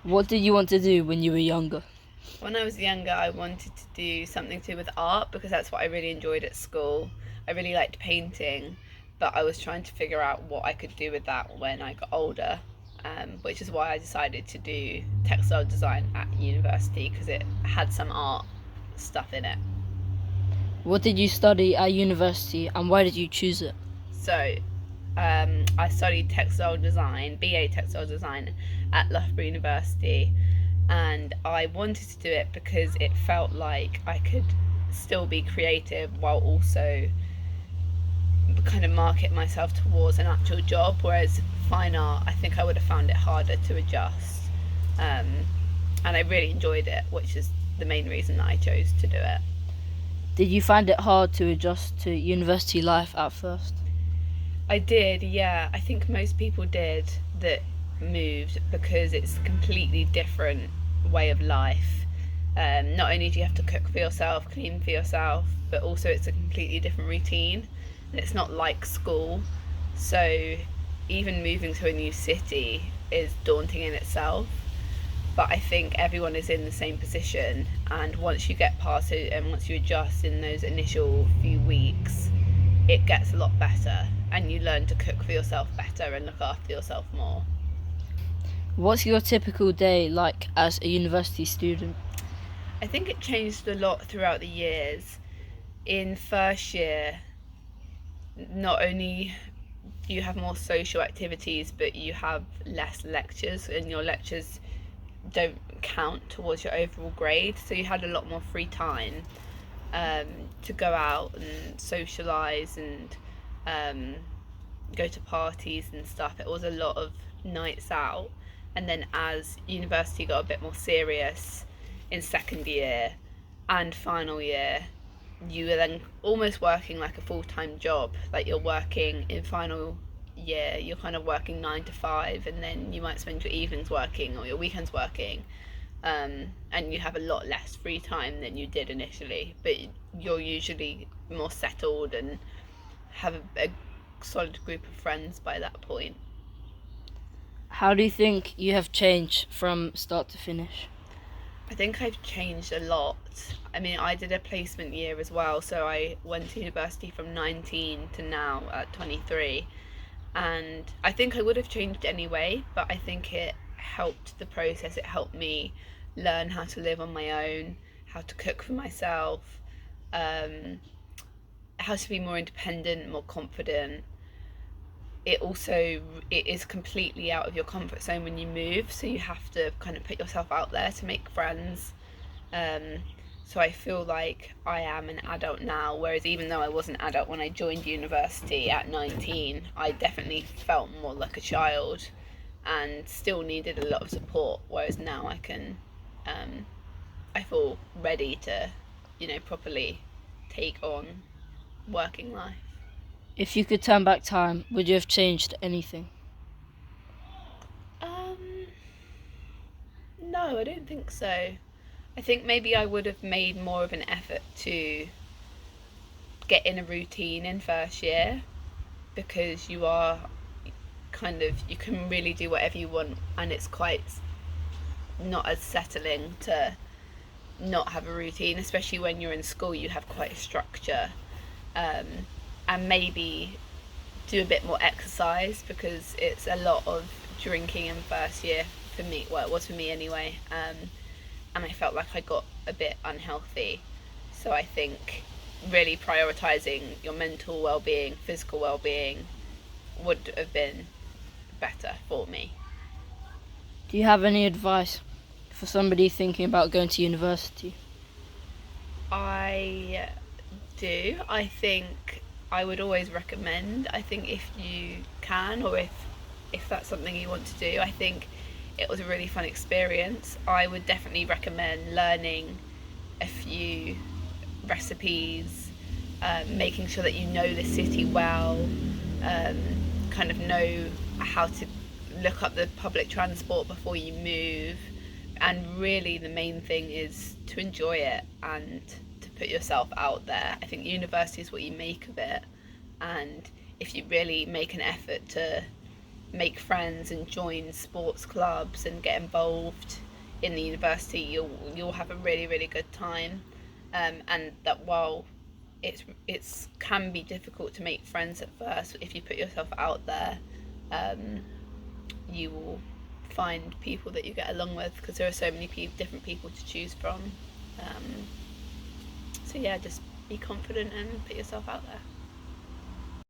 What did you want to do when you were younger? When I was younger, I wanted to do something to do with art because that's what I really enjoyed at school. I really liked painting, but I was trying to figure out what I could do with that when I got older, which is why I decided to do textile design at university because it had some art stuff in it. What did you study at university and why did you choose it? So I studied textile design, BA textile design at Loughborough University, and I wanted to do it because it felt like I could still be creative while also kind of market myself towards an actual job. Whereas fine art, I think I would have found it harder to adjust, um, and I really enjoyed it, which is the main reason that I chose to do it. Did you find it hard to adjust to university life at first? I did, yeah. I think most people did that moved because it's a completely different way of life. Not only do you have to cook for yourself, clean for yourself, but also it's a completely different routine. And it's not like school. So even moving to a new city is daunting in itself. But I think everyone is in the same position. And once you get past it and once you adjust in those initial few weeks, it gets a lot better and you learn to cook for yourself better and look after yourself more. What's your typical day like as a university student? I think it changed a lot throughout the years. In first year, not only do you have more social activities, but you have less lectures, and your lectures don't count towards your overall grade. So you had a lot more free time um, to go out and socialise and um, go to parties and stuff. It was a lot of nights out. And then as university got a bit more serious in second year and final year, you were then almost working like a full-time job. Like you're working in final year, you're kind of working 9 to 5, and then you might spend your evenings working or your weekends working. And you have a lot less free time than you did initially, but you're usually more settled and have a solid group of friends by that point. How do you think you have changed from start to finish? I think I've changed a lot. I mean, I did a placement year as well, so I went to university from 19 to now at 23. And I think I would have changed anyway, but I think it helped the process. It helped me learn how to live on my own, how to cook for myself, um, how to be more independent, more confident. It is completely out of your comfort zone when you move, so you have to kind of put yourself out there to make friends. um, so I feel like I am an adult now, whereas even though I was an adult when I joined university at 19, I definitely felt more like a child and still needed a lot of support, whereas now um, I feel ready to, properly take on working life. If you could turn back time, would you have changed anything? Um, no, I don't think so. I think maybe I would have made more of an effort to get in a routine in first year because you are you can really do whatever you want, and it's quite not as settling to not have a routine, especially when you're in school. You have quite a structure, um, and maybe do a bit more exercise because it's a lot of drinking in first year for me. Well, it was for me anyway, and I felt like I got a bit unhealthy. So I think really prioritizing your mental well-being, physical well-being would have been better for me. Do you have any advice for somebody thinking about going to university? I do. I think I would always recommend. I think if you can, or if that's something you want to do, I think it was a really fun experience. I would definitely recommend learning a few recipes, making sure that you know the city well, um, kind of know how to look up the public transport before you move. And really, the main thing is to enjoy it and to put yourself out there. I think university is what you make of it. And if you really make an effort to make friends and join sports clubs and get involved in the university, you'll have a really, really good time. And that while it's can be difficult to make friends at first, if you put yourself out there, you will find people that you get along with, because there are so many different people to choose from. So yeah, just be confident and put yourself out there.